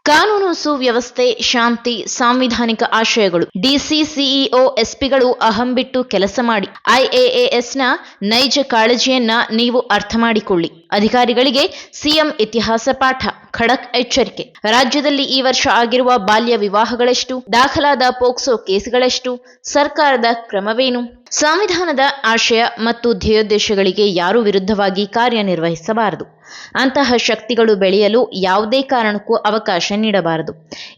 ಕಾನೂನು ಸುವ್ಯವಸ್ಥೆ, ಶಾಂತಿ, ಸಾಂವಿಧಾನಿಕ ಆಶಯಗಳು. ಡಿಸಿ, ಸಿಇಒ, ಎಸ್ಪಿಗಳು ಅಹಂ ಬಿಟ್ಟು ಕೆಲಸ ಮಾಡಿ. ಐಎಎಸ್ನ ನೈಜ ಕಾಳಜಿಯನ್ನ ನೀವು ಅರ್ಥ ಮಾಡಿಕೊಳ್ಳಿ. ಅಧಿಕಾರಿಗಳಿಗೆ ಸಿಎಂ ಇತಿಹಾಸ ಪಾಠ, ಖಡಕ್ ಎಚ್ಚರಿಕೆ. ರಾಜ್ಯದಲ್ಲಿ ಈ ವರ್ಷ ಆಗಿರುವ ಬಾಲ್ಯ ವಿವಾಹಗಳೆಷ್ಟು? ದಾಖಲಾದ ಪೋಕ್ಸೋ ಕೇಸ್ಗಳೆಷ್ಟು? ಸರ್ಕಾರದ ಕ್ರಮವೇನು? ಸಂವಿಧಾನದ ಆಶಯ ಮತ್ತು ಧ್ಯೇಯೋದ್ದೇಶಗಳಿಗೆ ಯಾರೂ ವಿರುದ್ಧವಾಗಿ ಕಾರ್ಯನಿರ್ವಹಿಸಬಾರದು. ಅಂತಹ ಶಕ್ತಿಗಳು ಬೆಳೆಯಲು ಯಾವುದೇ ಕಾರಣಕ್ಕೂ ಅವಕಾಶ ನೀಡಬಾರದು.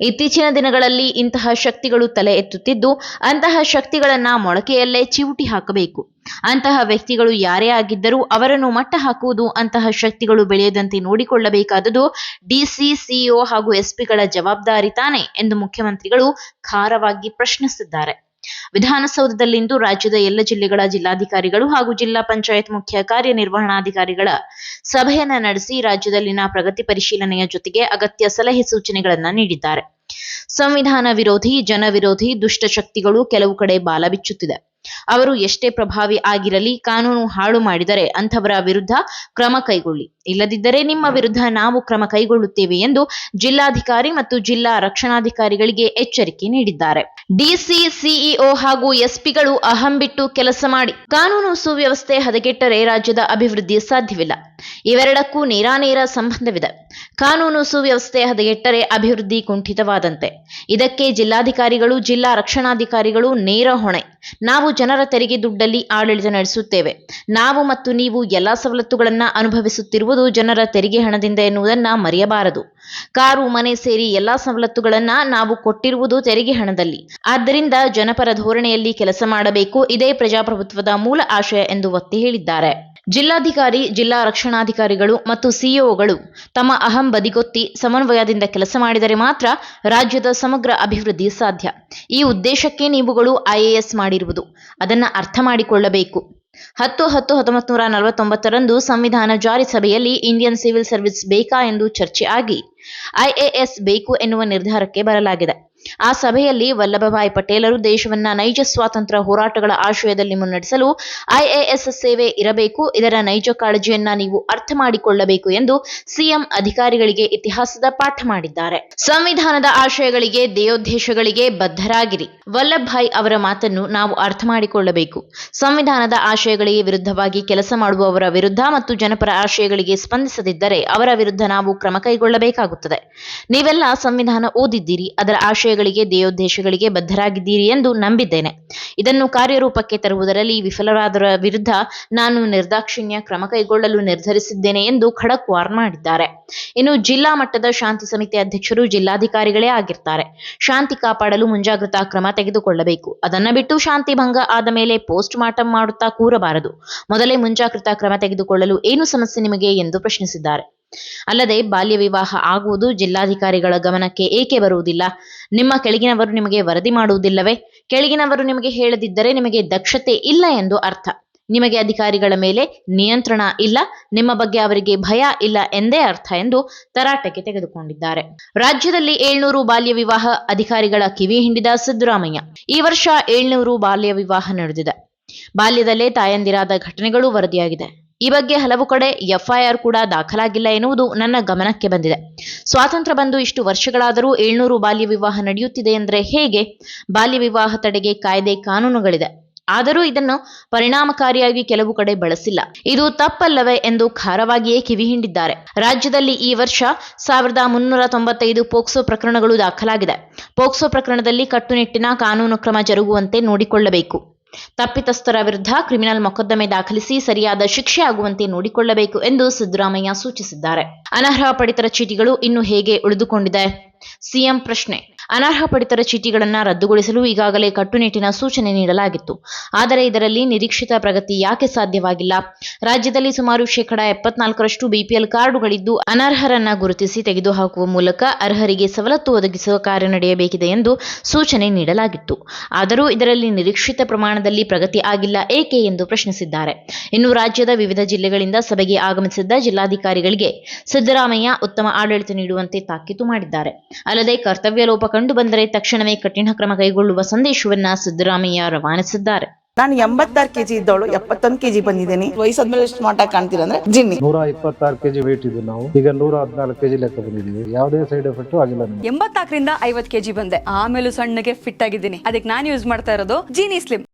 ಇತ್ತೀಚಿನ ದಿನಗಳಲ್ಲಿ ಇಂತಹ ಶಕ್ತಿಗಳು ತಲೆ ಎತ್ತುತ್ತಿದ್ದು, ಅಂತಹ ಶಕ್ತಿಗಳನ್ನ ಮೊಳಕೆಯಲ್ಲೇ ಚಿವುಟಿ ಹಾಕಬೇಕು. ಅಂತಹ ವ್ಯಕ್ತಿಗಳು ಯಾರೇ ಆಗಿದ್ದರೂ ಅವರನ್ನು ಮಟ್ಟ ಹಾಕುವುದು, ಅಂತಹ ಶಕ್ತಿಗಳು ಬೆಳೆಯದಂತೆ ನೋಡಿಕೊಳ್ಳಬೇಕಾದುದು ಡಿಸಿ, ಸಿಇಒ ಹಾಗೂ ಎಸ್ಪಿಗಳ ಜವಾಬ್ದಾರಿ ತಾನೆ ಎಂದು ಮುಖ್ಯಮಂತ್ರಿಗಳು ಖಾರವಾಗಿ ಪ್ರಶ್ನಿಸಿದ್ದಾರೆ. ವಿಧಾನಸೌಧದಲ್ಲಿಂದು ರಾಜ್ಯದ ಎಲ್ಲ ಜಿಲ್ಲೆಗಳ ಜಿಲ್ಲಾಧಿಕಾರಿಗಳು ಹಾಗೂ ಜಿಲ್ಲಾ ಪಂಚಾಯತ್ ಮುಖ್ಯ ಕಾರ್ಯನಿರ್ವಹಣಾಧಿಕಾರಿಗಳ ಸಭೆಯನ್ನ ನಡೆಸಿ ರಾಜ್ಯದಲ್ಲಿನ ಪ್ರಗತಿ ಪರಿಶೀಲನೆಯ ಜೊತೆಗೆ ಅಗತ್ಯ ಸಲಹೆ ಸೂಚನೆಗಳನ್ನ ನೀಡಿದ್ದಾರೆ. ಸಂವಿಧಾನ ವಿರೋಧಿ, ಜನ ವಿರೋಧಿ ದುಷ್ಟಶಕ್ತಿಗಳು ಕೆಲವು ಕಡೆ ಬಾಲ ಬಿಚ್ಚುತ್ತಿದೆ. ಅವರು ಎಷ್ಟೇ ಪ್ರಭಾವಿ ಆಗಿರಲಿ, ಕಾನೂನು ಹಾಳು ಮಾಡಿದರೆ ಅಂಥವರ ವಿರುದ್ಧ ಕ್ರಮ ಕೈಗೊಳ್ಳಿ. ಇಲ್ಲದಿದ್ದರೆ ನಿಮ್ಮ ವಿರುದ್ಧ ನಾವು ಕ್ರಮ ಕೈಗೊಳ್ಳುತ್ತೇವೆ ಎಂದು ಜಿಲ್ಲಾಧಿಕಾರಿ ಮತ್ತು ಜಿಲ್ಲಾ ರಕ್ಷಣಾಧಿಕಾರಿಗಳಿಗೆ ಎಚ್ಚರಿಕೆ ನೀಡಿದ್ದಾರೆ. ಡಿಸಿ, ಸಿಇಒ ಹಾಗೂ ಎಸ್ಪಿಗಳು ಅಹಂ ಬಿಟ್ಟು ಕೆಲಸ ಮಾಡಿ. ಕಾನೂನು ಸುವ್ಯವಸ್ಥೆ ಹದಗೆಟ್ಟರೆ ರಾಜ್ಯದ ಅಭಿವೃದ್ಧಿ ಸಾಧ್ಯವಿಲ್ಲ. ಇವೆರಡಕ್ಕೂ ನೇರಾನೇರ ಸಂಬಂಧವಿದೆ. ಕಾನೂನು ಸುವ್ಯವಸ್ಥೆ ಹದಗೆಟ್ಟರೆ ಅಭಿವೃದ್ಧಿ ಕುಂಠಿತವಾದಂತೆ. ಇದಕ್ಕೆ ಜಿಲ್ಲಾಧಿಕಾರಿಗಳು, ಜಿಲ್ಲಾ ರಕ್ಷಣಾಧಿಕಾರಿಗಳು ನೇರ ಹೊಣೆ. ನಾವು ಜನರ ತೆರಿಗೆ ದುಡ್ಡಲ್ಲಿ ಆಡಳಿತ ನಡೆಸುತ್ತೇವೆ. ನಾವು ಮತ್ತು ನೀವು ಎಲ್ಲಾ ಸವಲತ್ತುಗಳನ್ನ ಅನುಭವಿಸುತ್ತಿರುವುದು ಜನರ ತೆರಿಗೆ ಹಣದಿಂದ ಎನ್ನುವುದನ್ನ ಮರೆಯಬಾರದು. ಕಾರು, ಮನೆ ಸೇರಿ ಎಲ್ಲಾ ಸವಲತ್ತುಗಳನ್ನ ನಾವು ಕೊಟ್ಟಿರುವುದು ತೆರಿಗೆ ಹಣದಲ್ಲಿ. ಆದ್ದರಿಂದ ಜನಪರ ಧೋರಣೆಯಲ್ಲಿ ಕೆಲಸ ಮಾಡಬೇಕು. ಇದೇ ಪ್ರಜಾಪ್ರಭುತ್ವದ ಮೂಲ ಆಶಯ ಎಂದು ಒತ್ತಿ ಹೇಳಿದ್ದಾರೆ. ಜಿಲ್ಲಾಧಿಕಾರಿ, ಜಿಲ್ಲಾ ರಕ್ಷಣಾಧಿಕಾರಿಗಳು ಮತ್ತು ಸಿಇಒಗಳು ತಮ್ಮ ಅಹಂ ಬದಿಗೊತ್ತಿ ಸಮನ್ವಯದಿಂದ ಕೆಲಸ ಮಾಡಿದರೆ ಮಾತ್ರ ರಾಜ್ಯದ ಸಮಗ್ರ ಅಭಿವೃದ್ಧಿ ಸಾಧ್ಯ. ಈ ಉದ್ದೇಶಕ್ಕೆ ನೀವುಗಳು ಐಎಎಸ್ ಮಾಡಿರುವುದು. ಅದನ್ನ ಅರ್ಥ ಮಾಡಿಕೊಳ್ಳಬೇಕು. 10/10/1949 ಸಂವಿಧಾನ ಜಾರಿ ಸಭೆಯಲ್ಲಿ ಇಂಡಿಯನ್ ಸಿವಿಲ್ ಸರ್ವಿಸ್ ಬೇಕಾ ಎಂದು ಚರ್ಚೆ ಆಗಿ ಐಎಎಸ್ ಬೇಕು ಎನ್ನುವ ನಿರ್ಧಾರಕ್ಕೆ ಬರಲಾಗಿದೆ. ಆ ಸಭೆಯಲ್ಲಿ ವಲ್ಲಭಭಾಯಿ ಪಟೇಲರು ದೇಶವನ್ನ ನೈಜ ಸ್ವಾತಂತ್ರ್ಯ ಹೋರಾಟಗಳ ಆಶಯದಲ್ಲಿ ಮುನ್ನಡೆಸಲು ಐಎಎಸ್ ಸೇವೆ ಇರಬೇಕು. ಇದರ ನೈಜ ಕಾಳಜಿಯನ್ನ ನೀವು ಅರ್ಥ ಮಾಡಿಕೊಳ್ಳಬೇಕು ಎಂದು ಸಿಎಂ ಅಧಿಕಾರಿಗಳಿಗೆ ಇತಿಹಾಸದ ಪಾಠ ಮಾಡಿದ್ದಾರೆ. ಸಂವಿಧಾನದ ಆಶಯಗಳಿಗೆ, ಧ್ಯೇಯೋದ್ದೇಶಗಳಿಗೆ ಬದ್ಧರಾಗಿರಿ. ವಲ್ಲಭಭಾಯಿ ಅವರ ಮಾತನ್ನು ನಾವು ಅರ್ಥ ಮಾಡಿಕೊಳ್ಳಬೇಕು. ಸಂವಿಧಾನದ ಆಶಯಗಳಿಗೆ ವಿರುದ್ಧವಾಗಿ ಕೆಲಸ ಮಾಡುವವರ ವಿರುದ್ಧ ಮತ್ತು ಜನಪರ ಆಶಯಗಳಿಗೆ ಸ್ಪಂದಿಸದಿದ್ದರೆ ಅವರ ವಿರುದ್ಧ ನಾವು ಕ್ರಮ ಕೈಗೊಳ್ಳಬೇಕಾಗುತ್ತದೆ. ನೀವೆಲ್ಲ ಸಂವಿಧಾನ ಓದಿದ್ದೀರಿ, ಅದರ ಆಶಯಗಳಿಗೆ, ಧ್ಯೇಯೋದ್ದೇಶಗಳಿಗೆ ಬದ್ಧರಾಗಿದ್ದೀರಿ ಎಂದು ನಂಬಿದ್ದೇನೆ. ಇದನ್ನು ಕಾರ್ಯರೂಪಕ್ಕೆ ತರುವುದರಲ್ಲಿ ವಿಫಲರಾದವರ ವಿರುದ್ಧ ನಾನು ನಿರ್ದಾಕ್ಷಿಣ್ಯ ಕ್ರಮ ಕೈಗೊಳ್ಳಲು ನಿರ್ಧರಿಸಿದ್ದೇನೆ ಎಂದು ಖಡಕ್ ವಾರ್ನ್ ಮಾಡಿದ್ದಾರೆ. ಇನ್ನು ಜಿಲ್ಲಾ ಮಟ್ಟದ ಶಾಂತಿ ಸಮಿತಿ ಅಧ್ಯಕ್ಷರು ಜಿಲ್ಲಾಧಿಕಾರಿಗಳೇ ಆಗಿರ್ತಾರೆ. ಶಾಂತಿ ಕಾಪಾಡಲು ಮುಂಜಾಗ್ರತಾ ಕ್ರಮ ತೆಗೆದುಕೊಳ್ಳಬೇಕು. ಅದನ್ನ ಬಿಟ್ಟು ಶಾಂತಿ ಭಂಗ ಆದ ಮೇಲೆ ಪೋಸ್ಟ್ ಮಾರ್ಟಂ ಮಾಡುತ್ತಾ ಕೂರಬಾರದು. ಮೊದಲೇ ಮುಂಜಾಗ್ರತಾ ಕ್ರಮ ತೆಗೆದುಕೊಳ್ಳಲು ಏನು ಸಮಸ್ಯೆ ನಿಮಗೆ ಎಂದು ಪ್ರಶ್ನಿಸಿದ್ದಾರೆ. ಅಲ್ಲದೆ ಬಾಲ್ಯ ವಿವಾಹ ಆಗುವುದು ಜಿಲ್ಲಾಧಿಕಾರಿಗಳ ಗಮನಕ್ಕೆ ಏಕೆ ಬರುವುದಿಲ್ಲ? ನಿಮ್ಮ ಕೆಳಗಿನವರು ನಿಮಗೆ ವರದಿ ಮಾಡುವುದಿಲ್ಲವೇ? ಕೆಳಗಿನವರು ನಿಮಗೆ ಹೇಳದಿದ್ದರೆ ನಿಮಗೆ ದಕ್ಷತೆ ಇಲ್ಲ ಎಂದು ಅರ್ಥ. ನಿಮಗೆ ಅಧಿಕಾರಿಗಳ ಮೇಲೆ ನಿಯಂತ್ರಣ ಇಲ್ಲ, ನಿಮ್ಮ ಬಗ್ಗೆ ಅವರಿಗೆ ಭಯ ಇಲ್ಲ ಎಂದೇ ಅರ್ಥ ಎಂದು ತರಾಟೆಗೆ ತೆಗೆದುಕೊಂಡಿದ್ದಾರೆ. ರಾಜ್ಯದಲ್ಲಿ 700 ಬಾಲ್ಯ ವಿವಾಹ, ಅಧಿಕಾರಿಗಳ ಕಿವಿ ಹಿಂಡಿದ ಸಿದ್ದರಾಮಯ್ಯ. ಈ ವರ್ಷ 700 ಬಾಲ್ಯ ವಿವಾಹ ನಡೆದಿದೆ. ಬಾಲ್ಯದಲ್ಲೇ ತಾಯಂದಿರಾದ ಘಟನೆಗಳು ವರದಿಯಾಗಿದೆ. ಈ ಬಗ್ಗೆ ಹಲವು ಕಡೆ ಎಫ್ಐಆರ್ ಕೂಡ ದಾಖಲಾಗಿಲ್ಲ ಎನ್ನುವುದು ನನ್ನ ಗಮನಕ್ಕೆ ಬಂದಿದೆ. ಸ್ವಾತಂತ್ರ್ಯ ಬಂದು ಇಷ್ಟು ವರ್ಷಗಳಾದರೂ 700 ಬಾಲ್ಯ ವಿವಾಹ ನಡೆಯುತ್ತಿದೆ ಎಂದರೆ ಹೇಗೆ? ಬಾಲ್ಯ ವಿವಾಹ ತಡೆಗೆ ಕಾಯ್ದೆ, ಕಾನೂನುಗಳಿದೆ. ಆದರೂ ಇದನ್ನು ಪರಿಣಾಮಕಾರಿಯಾಗಿ ಕೆಲವು ಕಡೆ ಬಳಸಿಲ್ಲ. ಇದು ತಪ್ಪಲ್ಲವೇ ಎಂದು ಖಾರವಾಗಿಯೇ ಕಿವಿ ಹಿಂಡಿದ್ದಾರೆ. ರಾಜ್ಯದಲ್ಲಿ ಈ ವರ್ಷ 1395 ಪೋಕ್ಸೋ ಪ್ರಕರಣಗಳು ದಾಖಲಾಗಿದೆ. ಪೋಕ್ಸೋ ಪ್ರಕರಣದಲ್ಲಿ ಕಟ್ಟುನಿಟ್ಟಿನ ಕಾನೂನು ಕ್ರಮ ಜರುಗುವಂತೆ ನೋಡಿಕೊಳ್ಳಬೇಕು. ತಪ್ಪಿತಸ್ಥರ ವಿರುದ್ಧ ಕ್ರಿಮಿನಲ್ ಮೊಕದ್ದಮೆ ದಾಖಲಿಸಿ ಸರಿಯಾದ ಶಿಕ್ಷೆ ಆಗುವಂತೆ ನೋಡಿಕೊಳ್ಳಬೇಕು ಎಂದು ಸಿದ್ದರಾಮಯ್ಯ ಸೂಚಿಸಿದ್ದಾರೆ. ಅನರ್ಹ ಪಡಿತರ ಚೀಟಿಗಳು ಇನ್ನು ಹೇಗೆ ಉಳಿದುಕೊಂಡಿದೆ? ಸಿಎಂ ಪ್ರಶ್ನೆ. ಅನರ್ಹ ಪಡಿತರ ಚೀಟಿಗಳನ್ನು ರದ್ದುಗೊಳಿಸಲು ಈಗಾಗಲೇ ಕಟ್ಟುನಿಟ್ಟಿನ ಸೂಚನೆ ನೀಡಲಾಗಿತ್ತು. ಆದರೆ ಇದರಲ್ಲಿ ನಿರೀಕ್ಷಿತ ಪ್ರಗತಿ ಯಾಕೆ ಸಾಧ್ಯವಾಗಿಲ್ಲ? ರಾಜ್ಯದಲ್ಲಿ ಸುಮಾರು 74% ಬಿಪಿಎಲ್ ಕಾರ್ಡುಗಳಿದ್ದು ಅನರ್ಹರನ್ನ ಗುರುತಿಸಿ ತೆಗೆದುಹಾಕುವ ಮೂಲಕ ಅರ್ಹರಿಗೆ ಸವಲತ್ತು ಒದಗಿಸುವ ಕಾರ್ಯ ನಡೆಯಬೇಕಿದೆ ಎಂದು ಸೂಚನೆ ನೀಡಲಾಗಿತ್ತು. ಆದರೂ ಇದರಲ್ಲಿ ನಿರೀಕ್ಷಿತ ಪ್ರಮಾಣದಲ್ಲಿ ಪ್ರಗತಿ ಆಗಿಲ್ಲ ಏಕೆ ಎಂದು ಪ್ರಶ್ನಿಸಿದ್ದಾರೆ. ಇನ್ನು ರಾಜ್ಯದ ವಿವಿಧ ಜಿಲ್ಲೆಗಳಿಂದ ಸಭೆಗೆ ಆಗಮಿಸಿದ್ದ ಜಿಲ್ಲಾಧಿಕಾರಿಗಳಿಗೆ ಸಿದ್ದರಾಮಯ್ಯ ಉತ್ತಮ ಆಡಳಿತ ನೀಡುವಂತೆ ತಾಕೀತು ಮಾಡಿದ್ದಾರೆ. ಅಲ್ಲದೆ ಕರ್ತವ್ಯ ಲೋಪ ಕಂಡು ಬಂದರೆ ತಕ್ಷಣವೇ ಕಠಿಣ ಕ್ರಮ ಕೈಗೊಳ್ಳುವ ಸಂದೇಶವನ್ನ ಸಿದ್ದರಾಮಯ್ಯ ರವಾನಿಸಿದ್ದಾರೆ. ನಾನು 86 kg ಇದ್ದವಳು 71 kg ಬಂದಿದ್ದೀನಿ. ವಯಸ್ಸಾದ್ಮೇಲೆ ಸ್ಮಾರ್ಟ್ ಆಗಿ ಕಾಣ್ತೀರಾ ಅಂದ್ರೆ ಜಿನ್ನಿ. 126 kg ವೇಟ್ ಇದ್ದು ನಾವು ಈಗ 114 kg ಲೆಕ್ಕ ಬಂದಿದ್ದೀವಿ. ಯಾವುದೇ ಸೈಡ್ ಎಫೆಕ್ಟ್ ಆಗಿಲ್ಲ ನಮಗೆ. 84ರಿಂದ 50 kg ಬಂದೆ. ಆಮೇಲೆ ಸಣ್ಣಗೆ ಫಿಟ್ ಆಗಿದ್ದೀನಿ. ಅದಕ್ಕೆ ನಾನು ಯೂಸ್ ಮಾಡ್ತಾ ಇರೋದು ಜೀನಿ ಸ್ಲಿಮ್.